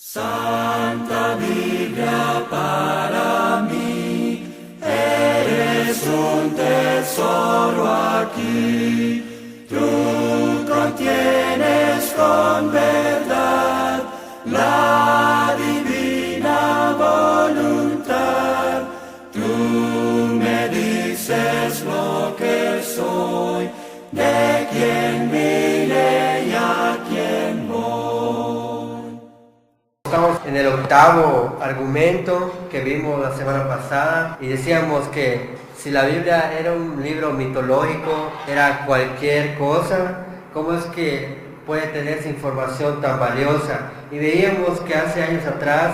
Santa Biblia para mí, eres un tesoro aquí. Tú contienes con verdad la divina voluntad. Tú me dices lo que soy, de quién vine y a quién voy. Estamos en el octavo argumento que vimos la semana pasada y decíamos que si la Biblia era un libro mitológico, era cualquier cosa, ¿cómo es que puede tener esa información tan valiosa? Y veíamos que hace años atrás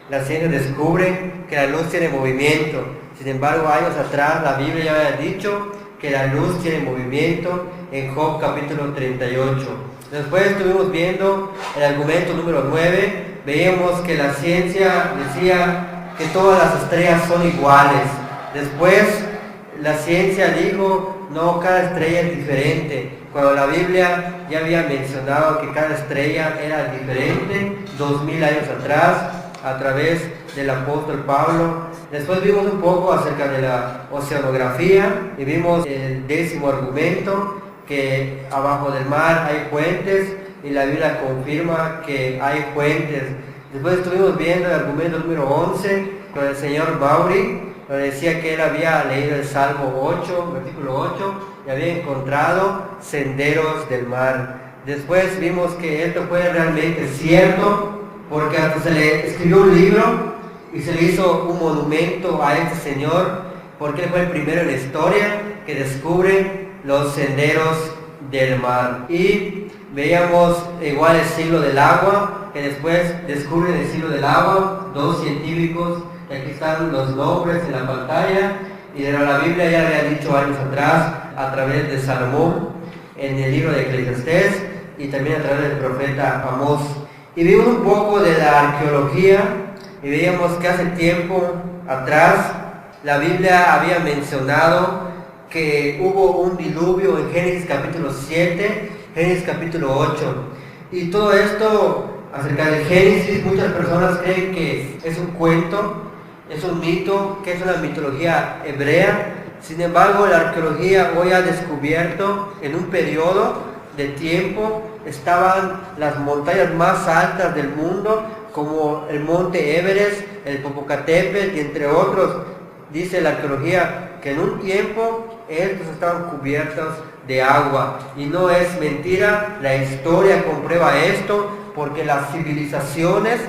la ciencia descubre que la luz tiene movimiento. Sin embargo, años atrás la Biblia ya había dicho que la luz tiene movimiento en Job capítulo 38. Después estuvimos viendo el argumento número 9. Veíamos que la ciencia decía que todas las estrellas son iguales. Después la ciencia dijo, no, cada estrella es diferente. Cuando la Biblia ya había mencionado que cada estrella era diferente, 2000 años atrás, a través del apóstol Pablo. Después vimos un poco acerca de la oceanografía y vimos el 10º argumento, que abajo del mar hay fuentes y la Biblia confirma que hay fuentes. Después estuvimos viendo el argumento número 11 con el señor Mauri, donde decía que él había leído el Salmo 8, versículo 8, y había encontrado senderos del mar. Después vimos que esto fue realmente cierto, porque hasta se le escribió un libro y se le hizo un monumento a este señor, porque él fue el primero en la historia que descubre los senderos del mar. Y veíamos igual el siglo del agua, que después descubren el siglo del agua, dos científicos, que aquí están los nombres en la pantalla, y de la Biblia ya había dicho años atrás, a través de Salomón, en el libro de Eclesiastés, y también a través del profeta Amós. Y vimos un poco de la arqueología, y veíamos que hace tiempo atrás, la Biblia había mencionado que hubo un diluvio en Génesis capítulo 7, Génesis capítulo 8. Y todo esto acerca de Génesis, muchas personas creen que es un cuento, es un mito, que es una mitología hebrea. Sin embargo, la arqueología hoy ha descubierto en un periodo de tiempo estaban las montañas más altas del mundo, como el monte Everest, el Popocatépetl y entre otros. Dice la arqueología que en un tiempo estos estaban cubiertos de agua, y no es mentira, la historia comprueba esto, porque las civilizaciones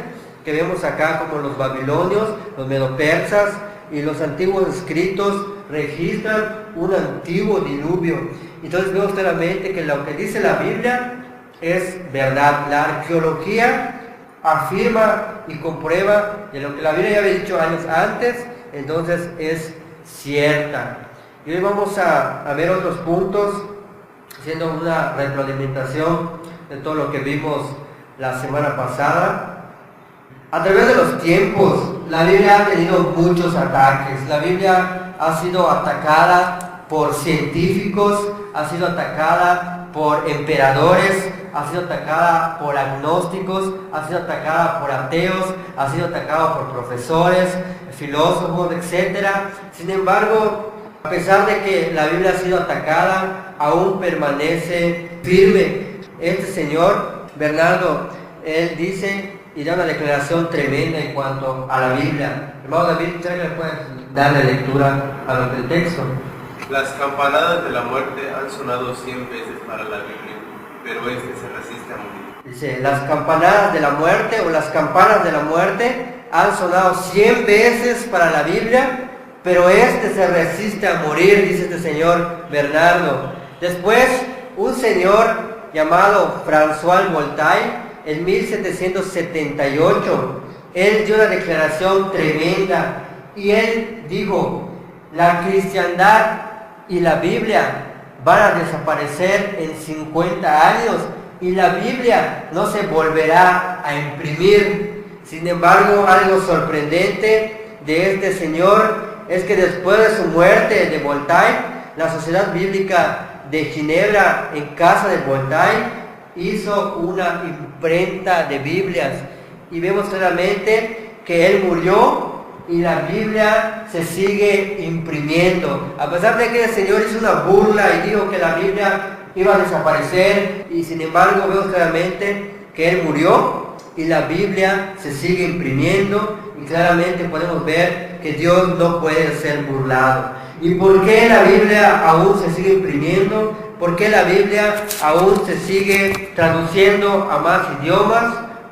que vemos acá, como los babilonios, los medopersas y los antiguos escritos, registran un antiguo diluvio. Entonces vemos claramente que lo que dice la Biblia es verdad. La arqueología afirma y comprueba que lo que la Biblia ya había dicho años antes, entonces es cierta. Y hoy vamos a ver otros puntos, haciendo una retroalimentación de todo lo que vimos la semana pasada. A través de los tiempos, la Biblia ha tenido muchos ataques. La Biblia ha sido atacada por científicos, ha sido atacada por emperadores, ha sido atacada por agnósticos, ha sido atacada por ateos, ha sido atacada por profesores, filósofos, etc. Sin embargo, a pesar de que la Biblia ha sido atacada, aún permanece firme. Este señor, Bernardo, él dice y da una declaración tremenda en cuanto a la Biblia. Hermano David, ¿qué le puedes darle lectura a lo del texto? Las campanadas de la muerte han sonado 100 veces para la Biblia, pero este se resiste a morir. Dice, las campanadas de la muerte o las campanas de la muerte han sonado 100 veces para la Biblia, pero este se resiste a morir, dice este señor Bernardo. Después, un señor llamado François Voltaire, en 1778, él dio una declaración tremenda, y él dijo, la cristiandad y la Biblia van a desaparecer en 50 años, y la Biblia no se volverá a imprimir. Sin embargo, algo sorprendente de este señor es que después de su muerte de Voltaire, la Sociedad Bíblica de Ginebra, en casa de Voltaire, hizo una imprenta de Biblias, y vemos claramente que Él murió y la Biblia se sigue imprimiendo. A pesar de que el Señor hizo una burla y dijo que la Biblia iba a desaparecer, y sin embargo vemos claramente que Él murió y la Biblia se sigue imprimiendo, y claramente podemos ver que Dios no puede ser burlado. ¿Y por qué la Biblia aún se sigue imprimiendo? ¿Por qué la Biblia aún se sigue traduciendo a más idiomas?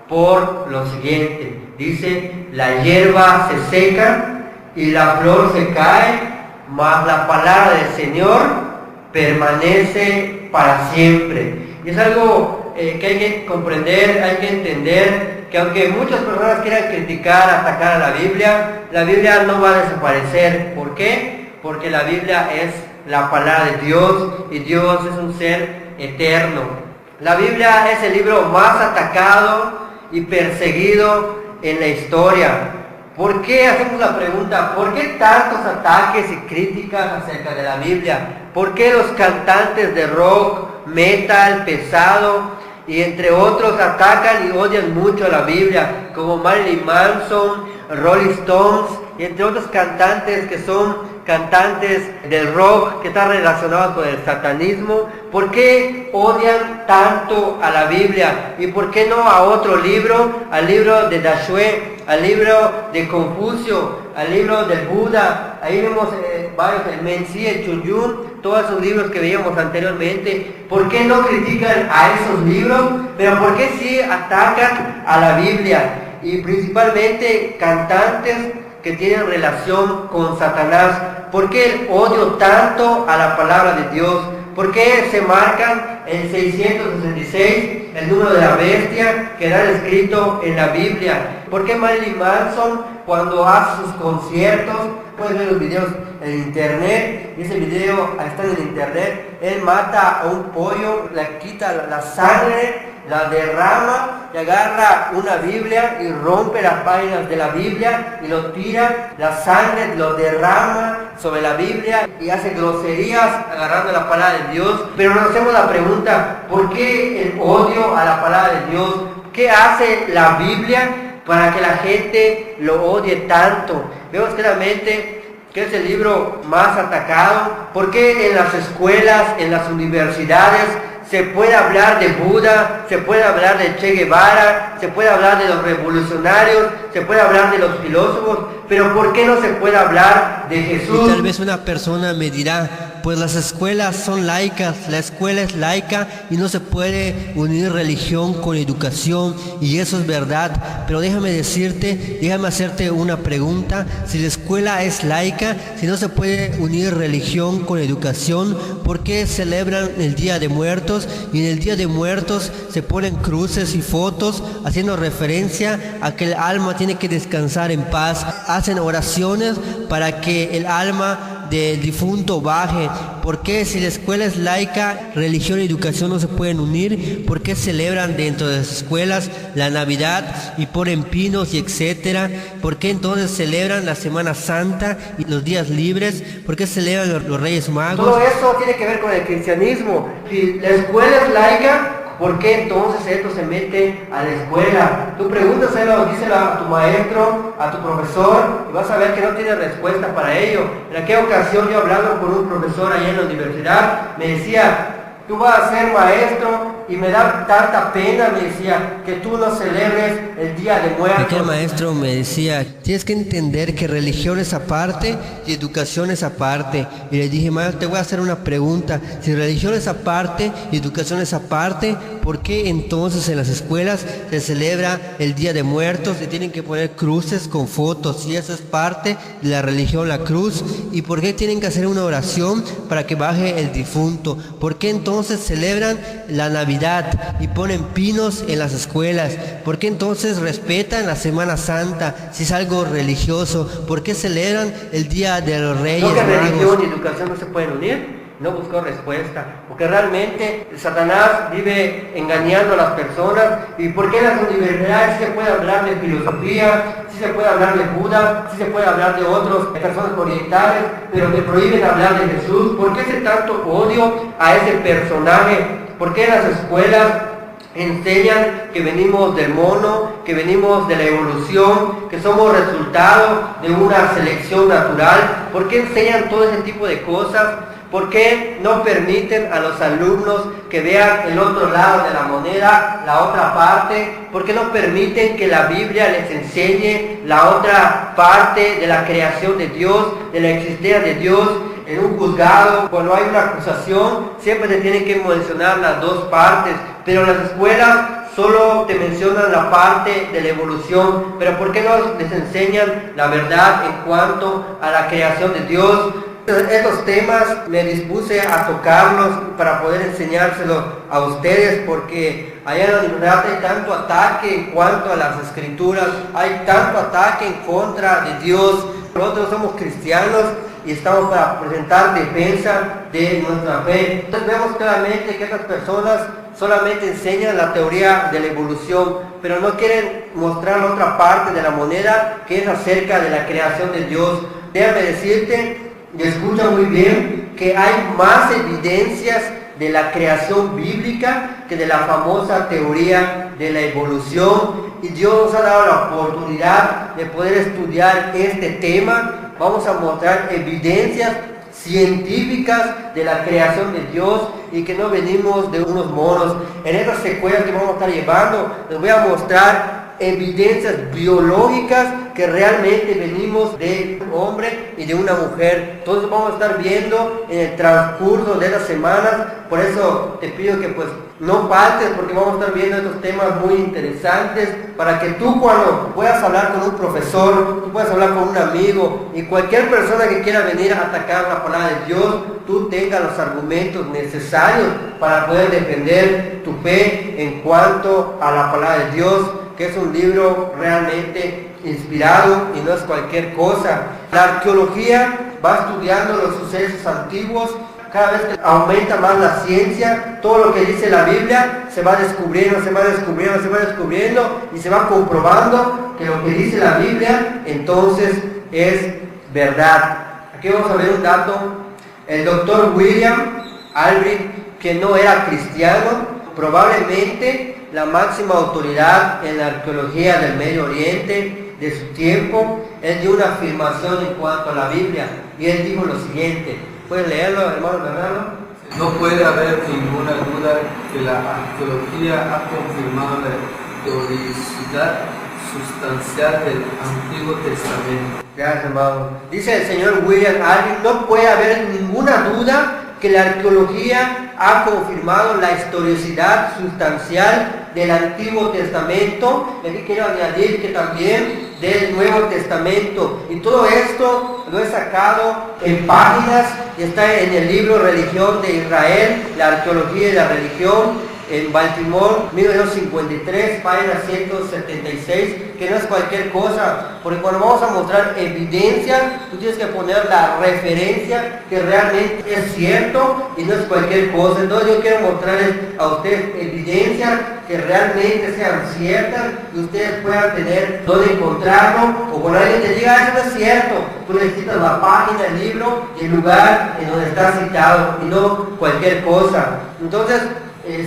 Por lo siguiente, dice: la hierba se seca y la flor se cae, mas la palabra del Señor permanece para siempre. Y es algo que hay que comprender, hay que entender, que aunque muchas personas quieran criticar, atacar a la Biblia no va a desaparecer. ¿Por qué? Porque la Biblia es la palabra de Dios y Dios es un ser eterno. La Biblia es el libro más atacado y perseguido en la historia. ¿Por qué hacemos la pregunta? ¿Por qué tantos ataques y críticas acerca de la Biblia? ¿Por qué los cantantes de rock, metal, pesado y entre otros atacan y odian mucho a la Biblia? Como Marilyn Manson, Rolling Stones y entre otros cantantes que son cantantes del rock que están relacionados con el satanismo. ¿Por qué odian tanto a la Biblia? ¿Y por qué no a otro libro? Al libro de Dashue, al libro de Confucio, al libro del Buda. Ahí vemos varios, el Menzi, el Chunyun, todos esos libros que veíamos anteriormente. ¿Por qué no critican a esos libros? Pero ¿por qué sí atacan a la Biblia? Y principalmente cantantes que tienen relación con Satanás. ¿Por qué el odio tanto a la palabra de Dios? ¿Por qué se marcan el 666, el número de la bestia, que está escrito en la Biblia? ¿Por qué Marilyn Manson, cuando hace sus conciertos, puedes ver los videos en internet, y ese video está en internet, él mata a un pollo, le quita la sangre, la derrama y agarra una Biblia y rompe las páginas de la Biblia y lo tira, la sangre lo derrama sobre la Biblia y hace groserías agarrando la palabra de Dios? Pero nos hacemos la pregunta: ¿por qué el odio a la palabra de Dios? ¿Qué hace la Biblia para que la gente lo odie tanto? Vemos claramente que es el libro más atacado. ¿Por qué en las escuelas, en las universidades se puede hablar de Buda, se puede hablar de Che Guevara, se puede hablar de los revolucionarios, se puede hablar de los filósofos, pero ¿por qué no se puede hablar de Jesús? Y tal vez una persona me dirá: pues las escuelas son laicas, la escuela es laica y no se puede unir religión con educación, y eso es verdad. Pero déjame hacerte una pregunta: si la escuela es laica, si no se puede unir religión con educación, ¿por qué celebran el Día de Muertos? Y en el Día de Muertos se ponen cruces y fotos haciendo referencia a que el alma tiene que descansar en paz. Hacen oraciones para que el alma del difunto baje. ¿Por qué, si la escuela es laica, religión y educación no se pueden unir? ¿Por qué celebran dentro de las escuelas la Navidad y ponen pinos y etcétera? ¿Por qué entonces celebran la Semana Santa y los días libres? ¿Por qué celebran los Reyes Magos? Todo eso tiene que ver con el cristianismo. Si la escuela es laica, ¿por qué entonces esto se mete a la escuela? Tú pregúntaselo, díselo a tu maestro, a tu profesor, y vas a ver que no tiene respuesta para ello. En aquella ocasión yo hablando con un profesor allá en la universidad, me decía: tú vas a ser maestro y me da tanta pena, me decía, que tú no celebres el Día de Muertos. Aquel maestro me decía: tienes que entender que religión es aparte y educación es aparte. Y le dije: maestro, te voy a hacer una pregunta. Si religión es aparte y educación es aparte, ¿por qué entonces en las escuelas se celebra el Día de Muertos y tienen que poner cruces con fotos? Si eso es parte de la religión, la cruz. ¿Y por qué tienen que hacer una oración para que baje el difunto? ¿Por qué entonces celebran la Navidad y ponen pinos en las escuelas? ¿Por qué entonces respetan la Semana Santa si es algo religioso? ¿Por qué celebran el Día de los Reyes ¿No que Magos? religión y educación no se pueden unir? No buscó respuesta, porque realmente Satanás vive engañando a las personas. ¿Y por qué en las universidades sí se puede hablar de filosofía, sí se puede hablar de Buda, sí se puede hablar de otras personas orientales, pero te prohíben hablar de Jesús? ¿Por qué ese tanto odio a ese personaje? ¿Por qué en las escuelas enseñan que venimos del mono, que venimos de la evolución, que somos resultado de una selección natural. ¿Por qué enseñan todo ese tipo de cosas? ¿Por qué no permiten a los alumnos que vean el otro lado de la moneda, la otra parte? ¿Por qué no permiten que la Biblia les enseñe la otra parte de la creación de Dios, de la existencia de Dios? En un juzgado, cuando hay una acusación, siempre se tienen que mencionar las dos partes, pero en las escuelas solo te mencionan la parte de la evolución. Pero ¿por qué no les enseñan la verdad en cuanto a la creación de Dios? Estos temas me dispuse a tocarlos para poder enseñárselos a ustedes, porque allá en la universidad hay tanto ataque en cuanto a las escrituras, hay tanto ataque en contra de Dios. Nosotros somos cristianos y estamos para presentar defensa de nuestra fe. Entonces vemos claramente que estas personas solamente enseñan la teoría de la evolución, pero no quieren mostrar la otra parte de la moneda, que es acerca de la creación de Dios. Déjame decirte, y escucha muy bien, que hay más evidencias de la creación bíblica que de la famosa teoría de la evolución. Y Dios nos ha dado la oportunidad de poder estudiar este tema. Vamos a mostrar evidencias científicas de la creación de Dios y que no venimos de unos monos. En estas secuelas que vamos a estar llevando, les voy a mostrar evidencias biológicas que realmente venimos de un hombre y de una mujer. Entonces vamos a estar viendo en el transcurso de estas semanas. Por eso te pido que pues no faltes, porque vamos a estar viendo estos temas muy interesantes para que tú, cuando puedas hablar con un profesor, tú puedas hablar con un amigo y cualquier persona que quiera venir a atacar la palabra de Dios, tú tengas los argumentos necesarios para poder defender tu fe en cuanto a la palabra de Dios, que es un libro realmente inspirado y no es cualquier cosa. La arqueología va estudiando los sucesos antiguos. Cada vez que aumenta más la ciencia, todo lo que dice la Biblia se va descubriendo y se va comprobando que lo que dice la Biblia entonces es verdad. Aquí vamos a ver un dato. El doctor William Albrecht, que no era cristiano, probablemente la máxima autoridad en la arqueología del Medio Oriente de su tiempo, él dio una afirmación en cuanto a la Biblia y él dijo lo siguiente. ¿Pueden leerlo, hermano Bernardo? No puede haber ninguna duda que la arqueología ha confirmado la historicidad sustancial del Antiguo Testamento. Gracias, hermano. Dice el señor William Albrecht, no puede haber ninguna duda que la arqueología ha confirmado la historicidad sustancial del Antiguo Testamento. Y aquí quiero añadir que también del Nuevo Testamento. Y todo esto lo he sacado en páginas y está en el libro Religión de Israel, la arqueología y la religión, en Baltimore, 1953, página 176, que no es cualquier cosa, porque cuando vamos a mostrar evidencia, tú tienes que poner la referencia que realmente es cierto y no es cualquier cosa. Entonces yo quiero mostrarles a ustedes evidencias que realmente sean ciertas y ustedes puedan tener dónde encontrarlo, o cuando alguien te diga eso no es cierto, tú necesitas la página, el libro y el lugar en donde está citado y no cualquier cosa. Entonces,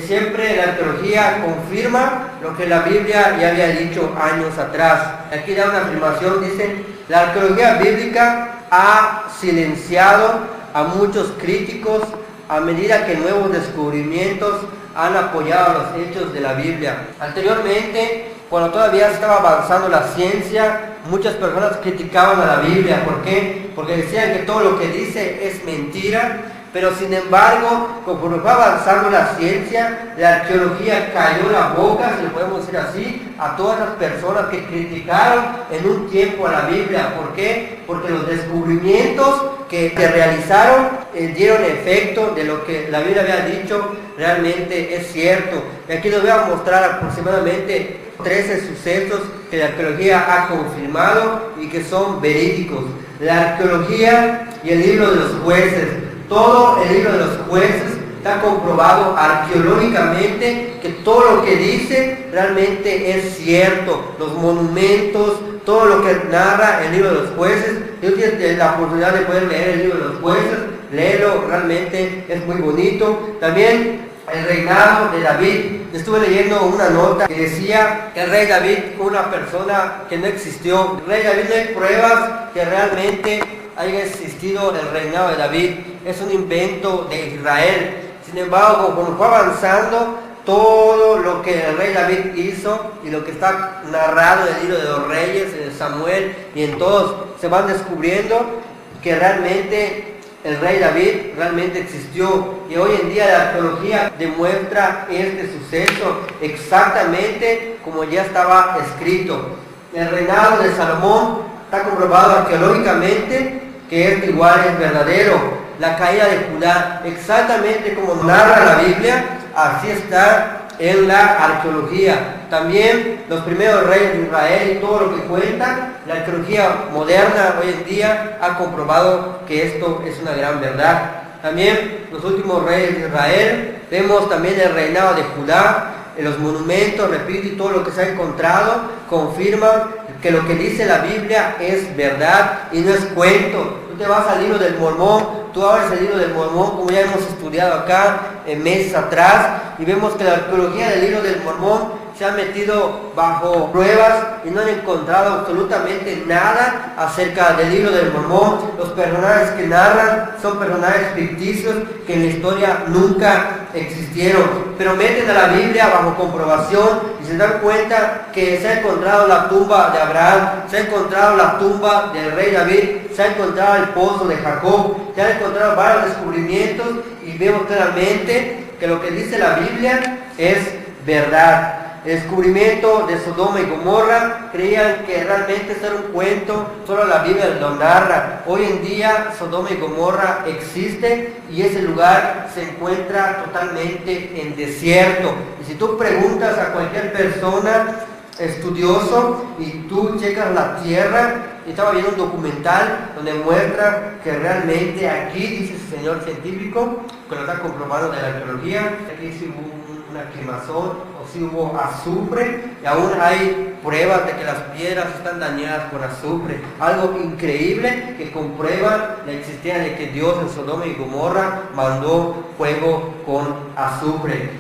siempre la arqueología confirma lo que la Biblia ya había dicho años atrás. Aquí da una afirmación, dice: la arqueología bíblica ha silenciado a muchos críticos a medida que nuevos descubrimientos han apoyado los hechos de la Biblia. Anteriormente, cuando todavía estaba avanzando la ciencia, muchas personas criticaban a la Biblia. ¿Por qué? Porque decían que todo lo que dice es mentira. Pero sin embargo, conforme fue avanzando la ciencia, la arqueología cayó la boca, si lo podemos decir así, a todas las personas que criticaron en un tiempo a la Biblia. ¿Por qué? Porque los descubrimientos que se realizaron dieron efecto de lo que la Biblia había dicho, realmente es cierto. Y aquí les voy a mostrar aproximadamente 13 sucesos que la arqueología ha confirmado y que son verídicos. La arqueología y el libro de los jueces. Todo el libro de los jueces está comprobado arqueológicamente que todo lo que dice realmente es cierto. Los monumentos, todo lo que narra el libro de los jueces. Si tienes la oportunidad de poder leer el libro de los jueces, léelo, realmente es muy bonito. También el reinado de David. Estuve leyendo una nota que decía que el rey David fue una persona que no existió. El rey David, no hay pruebas que realmente haya existido el reinado de David. Es un invento de Israel. Sin embargo, cuando fue avanzando, todo lo que el rey David hizo y lo que está narrado en el libro de los reyes, en Samuel y en todos, se van descubriendo que realmente el rey David realmente existió. Y hoy en día la arqueología demuestra este suceso exactamente como ya estaba escrito. El reinado de Salomón está comprobado arqueológicamente que esto igual es verdadero. La caída de Judá, exactamente como narra la Biblia, así está en la arqueología. También los primeros reyes de Israel y todo lo que cuenta, la arqueología moderna hoy en día ha comprobado que esto es una gran verdad. También los últimos reyes de Israel, vemos también el reinado de Judá, en los monumentos, repito, y todo lo que se ha encontrado, confirman que lo que dice la Biblia es verdad y no es cuento. Tú te vas al libro del Mormón, tú abres el libro del Mormón, como ya hemos estudiado acá meses atrás, y vemos que la arqueología del libro del Mormón se ha metido bajo pruebas y no han encontrado absolutamente nada acerca del libro del Mormón. Los personajes que narran son personajes ficticios que en la historia nunca existieron, pero meten a la Biblia bajo comprobación y se dan cuenta que se ha encontrado la tumba de Abraham, se ha encontrado la tumba del rey David, se ha encontrado el pozo de Jacob, se han encontrado varios descubrimientos y vemos claramente que lo que dice la Biblia es verdad. El descubrimiento de Sodoma y Gomorra, creían que realmente esto era un cuento, solo la Biblia lo narra. Hoy en día Sodoma y Gomorra existe y ese lugar se encuentra totalmente en desierto. Y si tú preguntas a cualquier persona estudioso y tú checas la tierra, y estaba viendo un documental donde muestra que realmente aquí, dice el señor científico, que lo está comprobando de la arqueología, aquí sí hubo una quemazón o si hubo azufre y aún hay pruebas de que las piedras están dañadas por azufre. Algo increíble que comprueba la existencia de que Dios en Sodoma y Gomorra mandó fuego con azufre.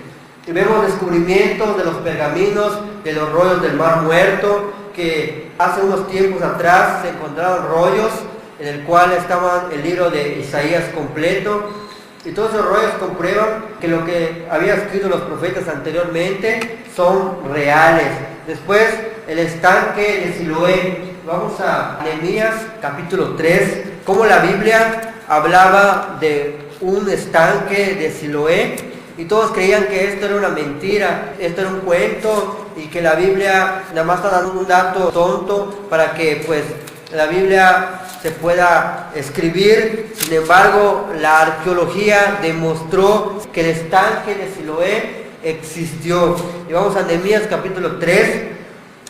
Y vemos descubrimientos de los pergaminos, de los rollos del Mar Muerto, que hace unos tiempos atrás se encontraron rollos en el cual estaba el libro de Isaías completo. Y todos esos rollos comprueban que lo que había escrito los profetas anteriormente son reales. Después, el estanque de Siloé. Vamos a Nehemías capítulo 3, cómo la Biblia hablaba de un estanque de Siloé. Y todos creían que esto era una mentira, esto era un cuento y que la Biblia nada más está dando un dato tonto para que pues la Biblia se pueda escribir. Sin embargo, la arqueología demostró que el estanque de Siloé existió. Y vamos a Nehemías capítulo 3,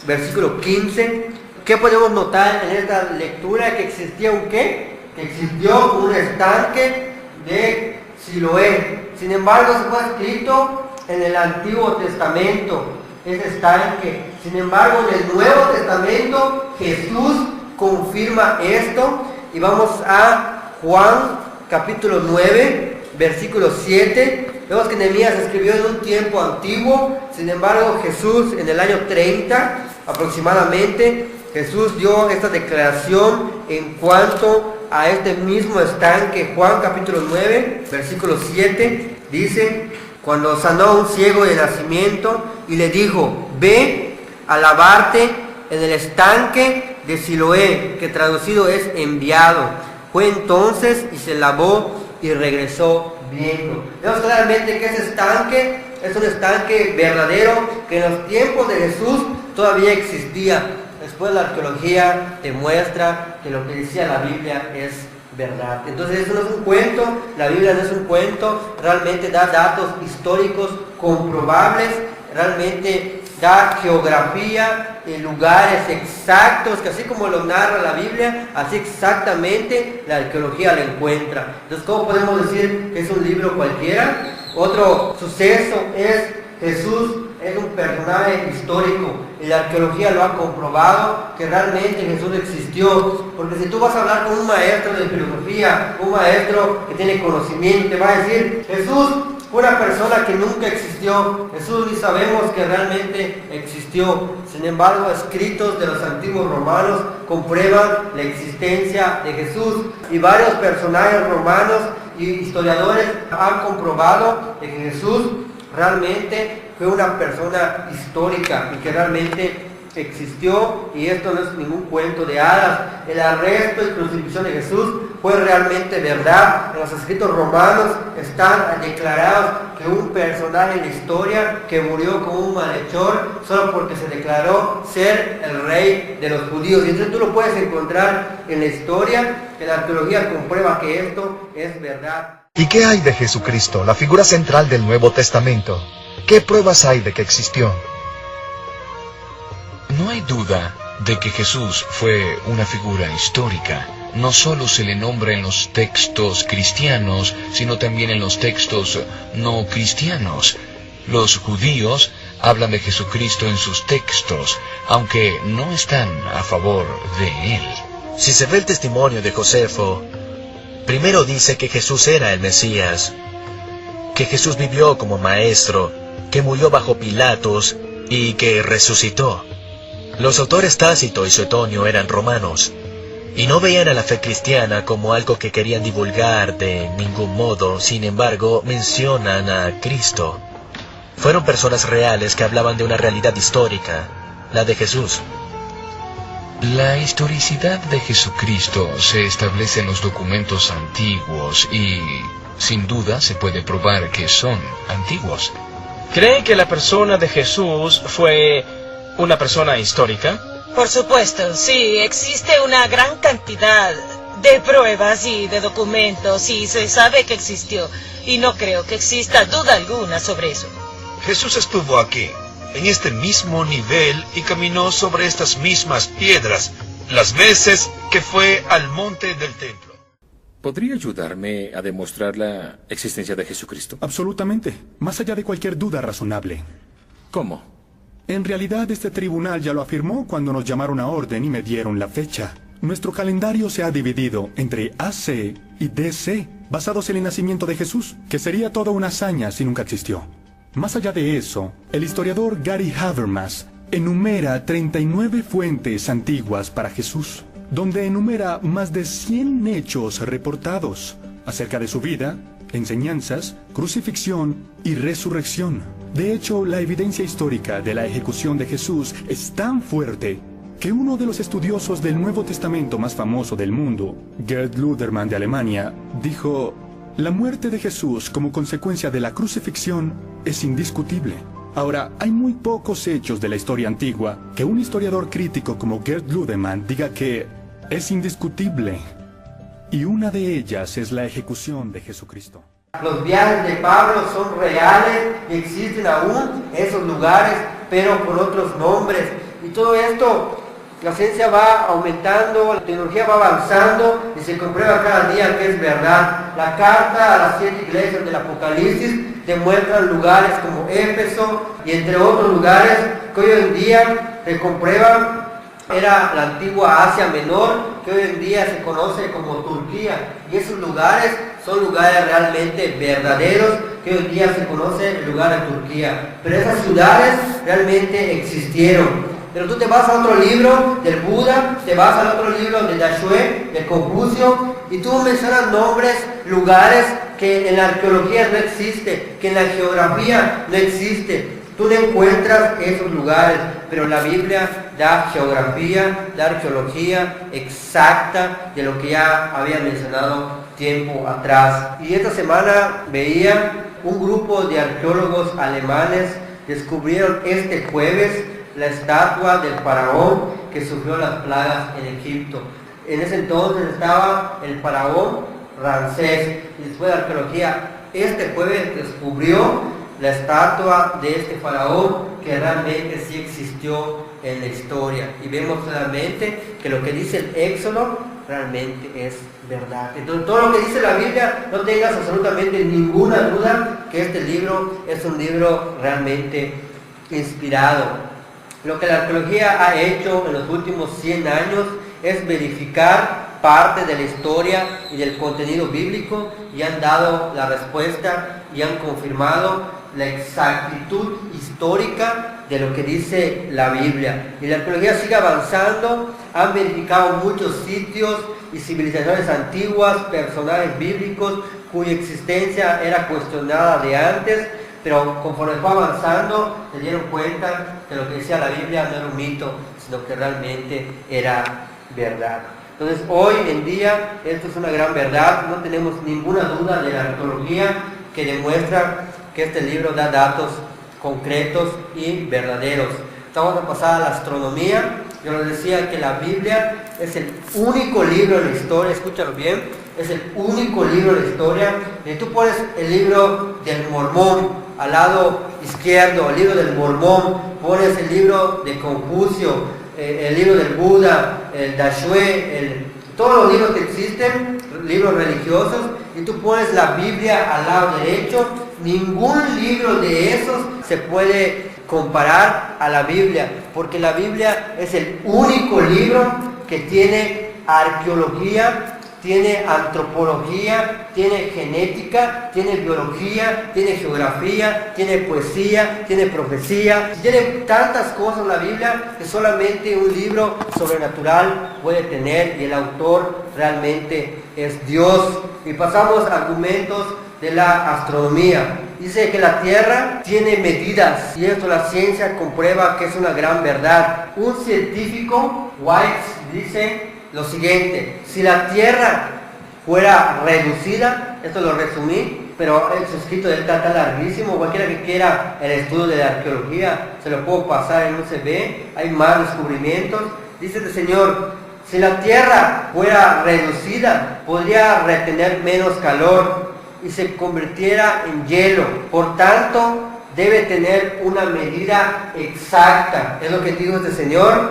versículo 15. ¿Qué podemos notar en esta lectura? Que existía un ¿qué? Que existió un estanque de Siloé. Sin embargo, se fue escrito en el Antiguo Testamento, ese estanque. Sin embargo, en el Nuevo Testamento, Jesús confirma esto. Y vamos a Juan capítulo 9, versículo 7. Vemos que Nehemías escribió en un tiempo antiguo. Sin embargo, Jesús en el año 30 aproximadamente, Jesús dio esta declaración en cuanto a este mismo estanque. Juan capítulo 9, versículo 7, dice: cuando sanó a un ciego de nacimiento y le dijo: ve a lavarte en el estanque de Siloé, que traducido es enviado. Fue entonces y se lavó y regresó viendo. Vemos claramente que ese estanque es un estanque verdadero, que en los tiempos de Jesús todavía existía. Después la arqueología demuestra que lo que decía la Biblia es verdad. Entonces eso no es un cuento, la Biblia no es un cuento, realmente da datos históricos comprobables, realmente da geografía y lugares exactos, que así como lo narra la Biblia, así exactamente la arqueología lo encuentra. Entonces, ¿cómo podemos decir que es un libro cualquiera? Otro suceso es Jesús. Es un personaje histórico y la arqueología lo ha comprobado que realmente Jesús existió. Porque si tú vas a hablar con un maestro de filosofía, un maestro que tiene conocimiento, te va a decir: Jesús fue una persona que nunca existió. Jesús ni sabemos que realmente existió. Sin embargo, escritos de los antiguos romanos comprueban la existencia de Jesús. Y varios personajes romanos y historiadores han comprobado de que Jesús realmente fue una persona histórica y que realmente existió, y esto no es ningún cuento de hadas. El arresto y crucifixión de Jesús fue realmente verdad. En los escritos romanos están declarados que un personaje en la historia que murió como un malhechor solo porque se declaró ser el rey de los judíos. Y entonces tú lo puedes encontrar en la historia, que la arqueología comprueba que esto es verdad. ¿Y qué hay de Jesucristo, la figura central del Nuevo Testamento? ¿Qué pruebas hay de que existió? No hay duda de que Jesús fue una figura histórica. No solo se le nombra en los textos cristianos, sino también en los textos no cristianos. Los judíos hablan de Jesucristo en sus textos, aunque no están a favor de él. Si se ve el testimonio de Josefo, primero dice que Jesús era el Mesías, que Jesús vivió como maestro, que murió bajo Pilatos y que resucitó. Los autores Tácito y Suetonio eran romanos, y no veían a la fe cristiana como algo que querían divulgar de ningún modo. Sin embargo, mencionan a Cristo. Fueron personas reales que hablaban de una realidad histórica, la de Jesús. La historicidad de Jesucristo se establece en los documentos antiguos y, sin duda, se puede probar que son antiguos. ¿Cree que la persona de Jesús fue una persona histórica? Por supuesto, sí, existe una gran cantidad de pruebas y de documentos y se sabe que existió, y no creo que exista duda alguna sobre eso. Jesús estuvo aquí, en este mismo nivel, y caminó sobre estas mismas piedras las veces que fue al monte del templo. ¿Podría ayudarme a demostrar la existencia de Jesucristo? Absolutamente, más allá de cualquier duda razonable. ¿Cómo? En realidad, este tribunal ya lo afirmó cuando nos llamaron a orden y me dieron la fecha. Nuestro calendario se ha dividido entre AC y DC, basados en el nacimiento de Jesús, que sería toda una hazaña si nunca existió. Más allá de eso, el historiador Gary Habermas enumera 39 fuentes antiguas para Jesús, donde enumera más de 100 hechos reportados acerca de su vida, enseñanzas, crucifixión y resurrección. De hecho, la evidencia histórica de la ejecución de Jesús es tan fuerte que uno de los estudiosos del Nuevo Testamento más famoso del mundo, Gerd Ludermann de Alemania, dijo: la muerte de Jesús como consecuencia de la crucifixión es indiscutible. Ahora, hay muy pocos hechos de la historia antigua que un historiador crítico como Gerd Ludermann diga que es indiscutible. Y una de ellas es la ejecución de Jesucristo. Los viajes de Pablo son reales y existen aún esos lugares, pero con otros nombres. Y todo esto, la ciencia va aumentando, la tecnología va avanzando y se comprueba cada día que es verdad. La carta a las 7 iglesias del Apocalipsis demuestran lugares como Éfeso y entre otros lugares que hoy en día se comprueban. Era la antigua Asia Menor, que hoy en día se conoce como Turquía. Y esos lugares son lugares realmente verdaderos, que hoy en día se conoce el lugar de Turquía. Pero esas ciudades realmente existieron. Pero tú te vas a otro libro del Buda, te vas al otro libro de Daxue, de Confucio, y tú mencionas nombres, lugares que en la arqueología no existe, que en la geografía no existe. Tú no encuentras esos lugares, pero la Biblia da geografía, da arqueología exacta de lo que ya había mencionado tiempo atrás. Y esta semana veía un grupo de arqueólogos alemanes descubrieron este jueves la estatua del faraón que sufrió las plagas en Egipto. En ese entonces estaba el faraón Ramsés, y después de la arqueología este jueves descubrió la estatua de este faraón que realmente sí existió en la historia. Y vemos claramente que lo que dice el Éxodo realmente es verdad. Entonces todo lo que dice la Biblia, no tengas absolutamente ninguna duda que este libro es un libro realmente inspirado. Lo que la arqueología ha hecho en los últimos 100 años es verificar parte de la historia y del contenido bíblico y han dado la respuesta y han confirmado la exactitud histórica de lo que dice la Biblia. Y la arqueología sigue avanzando, han verificado muchos sitios y civilizaciones antiguas, personajes bíblicos cuya existencia era cuestionada de antes, pero conforme fue avanzando se dieron cuenta que lo que decía la Biblia no era un mito, sino que realmente era verdad. Entonces hoy en día esto es una gran verdad, no tenemos ninguna duda de la arqueología que demuestra que este libro da datos concretos y verdaderos. Vamos a pasar a la astronomía. Yo les decía que la Biblia es el único libro en la historia, escúchalo bien, es el único libro en la historia. Y tú pones el libro del Mormón al lado izquierdo, el libro del Mormón, pones el libro de Confucio, el libro del Buda, el Dashue, todos los libros que existen, libros religiosos, y tú pones la Biblia al lado derecho, ningún libro de esos se puede comparar a la Biblia, porque la Biblia es el único libro que tiene arqueología, tiene antropología, tiene genética, tiene biología, tiene geografía, tiene poesía, tiene profecía, tiene tantas cosas la Biblia que solamente un libro sobrenatural puede tener, y el autor realmente es Dios. Y pasamos a argumentos de la astronomía. Dice que la Tierra tiene medidas, y esto la ciencia comprueba que es una gran verdad. Un científico, White, dice lo siguiente: si la Tierra fuera reducida, esto lo resumí, pero el escrito de él está larguísimo, cualquiera que quiera el estudio de la arqueología se lo puedo pasar en UCB, hay más descubrimientos. Dice el Señor: si la Tierra fuera reducida, podría retener menos calor y se convirtiera en hielo. Por tanto, debe tener una medida exacta. Es lo que dijo este señor.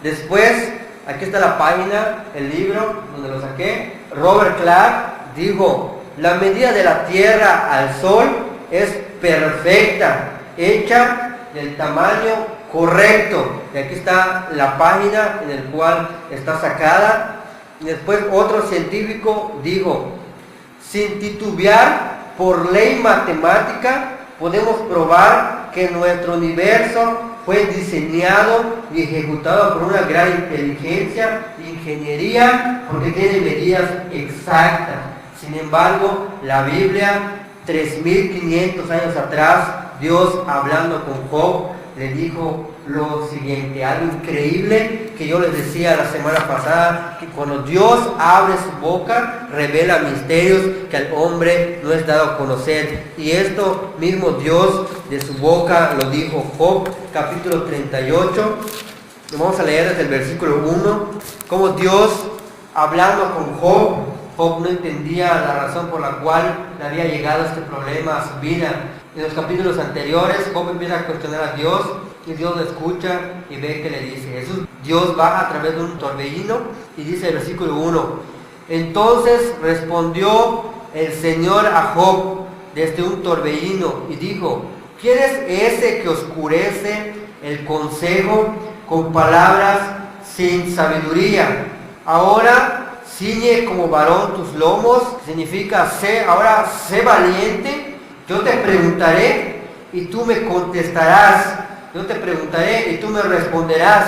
Después, aquí está la página, el libro donde lo saqué. Robert Clark dijo: la medida de la Tierra al Sol es perfecta, hecha del tamaño correcto. Y aquí está la página en la cual está sacada. Y después otro científico dijo: sin titubear, por ley matemática, podemos probar que nuestro universo fue diseñado y ejecutado por una gran inteligencia e ingeniería, porque tiene medidas exactas. Sin embargo, la Biblia, 3.500 años atrás, Dios hablando con Job, le dijo lo siguiente, algo increíble que yo les decía la semana pasada, que cuando Dios abre su boca, revela misterios que al hombre no es dado a conocer. Y esto mismo Dios de su boca lo dijo. Job, capítulo 38, lo vamos a leer desde el versículo 1, como Dios hablando con Job. Job no entendía la razón por la cual le había llegado este problema a su vida. En los capítulos anteriores, Job empieza a cuestionar a Dios, y Dios lo escucha y ve que le dice. Dios baja a través de un torbellino y dice el versículo 1: entonces respondió el Señor a Job desde un torbellino y dijo: ¿quién es ese que oscurece el consejo con palabras sin sabiduría? Ahora ciñe como varón tus lomos, significa ahora sé valiente. Yo te preguntaré y tú me contestarás. Yo te preguntaré y tú me responderás.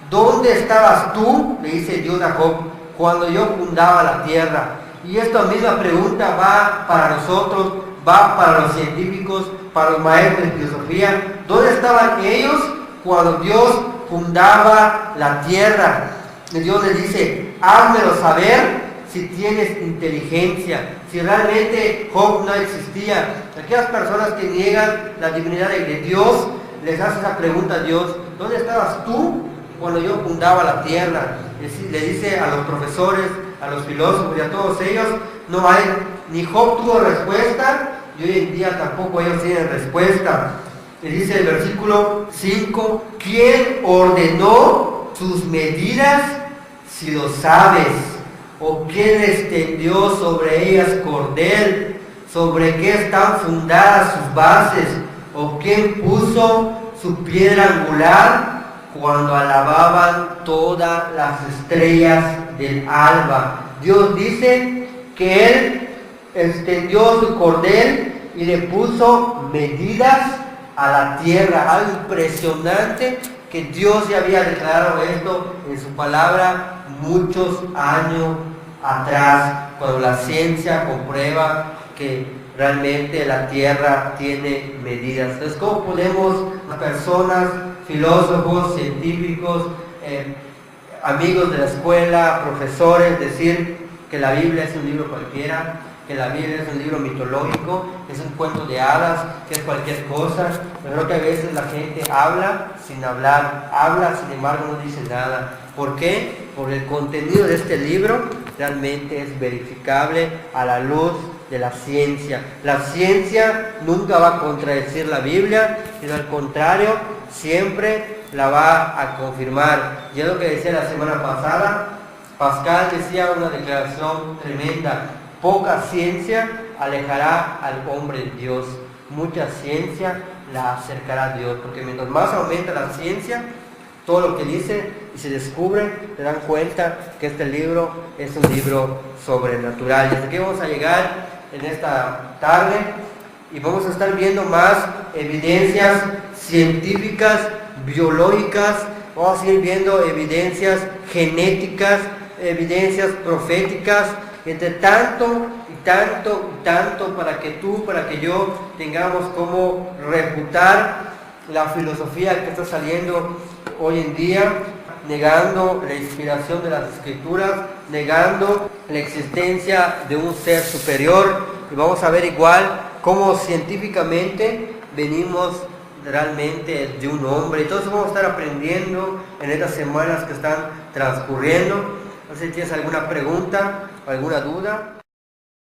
¿Dónde estabas tú? Le dice Dios a Job, cuando yo fundaba la tierra. Y esta misma pregunta va para nosotros, va para los científicos, para los maestros de filosofía. ¿Dónde estaban ellos cuando Dios fundaba la tierra? Y Dios le dice: házmelo saber si tienes inteligencia, si realmente Job no existía. Aquellas personas que niegan la divinidad de Dios, les hace esa pregunta a Dios: ¿dónde estabas tú cuando yo fundaba la tierra? Le dice a los profesores, a los filósofos y a todos ellos, no hay, ni Job tuvo respuesta, y hoy en día tampoco ellos tienen respuesta. Le dice el versículo 5: ¿quién ordenó sus medidas, si lo sabes? ¿O quién extendió sobre ellas cordel? ¿Sobre qué están fundadas sus bases? ¿O quién puso su piedra angular? cuando alababan todas las estrellas del alba. Dios dice que Él extendió su cordel y le puso medidas a la tierra. Algo impresionante, que Dios ya había declarado esto en su palabra muchos años atrás, cuando la ciencia comprueba que realmente la tierra tiene medidas. Entonces, ¿cómo podemos las personas, filósofos, científicos, amigos de la escuela, profesores, decir que la Biblia es un libro cualquiera, que la Biblia es un libro mitológico, es un cuento de hadas, que es cualquier cosa? Yo creo que a veces la gente habla sin hablar, habla, sin embargo no dice nada. ¿Por qué? Porque el contenido de este libro realmente es verificable a la luz de la ciencia. La ciencia nunca va a contradecir la Biblia, sino al contrario, siempre la va a confirmar. Y es lo que decía la semana pasada, Pascal decía una declaración tremenda: poca ciencia alejará al hombre de Dios, mucha ciencia la acercará a Dios, porque mientras más aumenta la ciencia, todo lo que dice y se descubre, te dan cuenta que este libro es un libro sobrenatural. Y hasta aquí vamos a llegar en esta tarde y vamos a estar viendo más evidencias científicas, biológicas, vamos a ir viendo evidencias genéticas, evidencias proféticas, entre tanto y tanto y tanto, para que tú, para que yo tengamos como refutar la filosofía que está saliendo hoy en día, negando la inspiración de las Escrituras, negando la existencia de un ser superior. Y vamos a ver igual cómo científicamente venimos realmente de un hombre. Entonces vamos a estar aprendiendo en estas semanas que están transcurriendo. No sé si tienes alguna pregunta o alguna duda.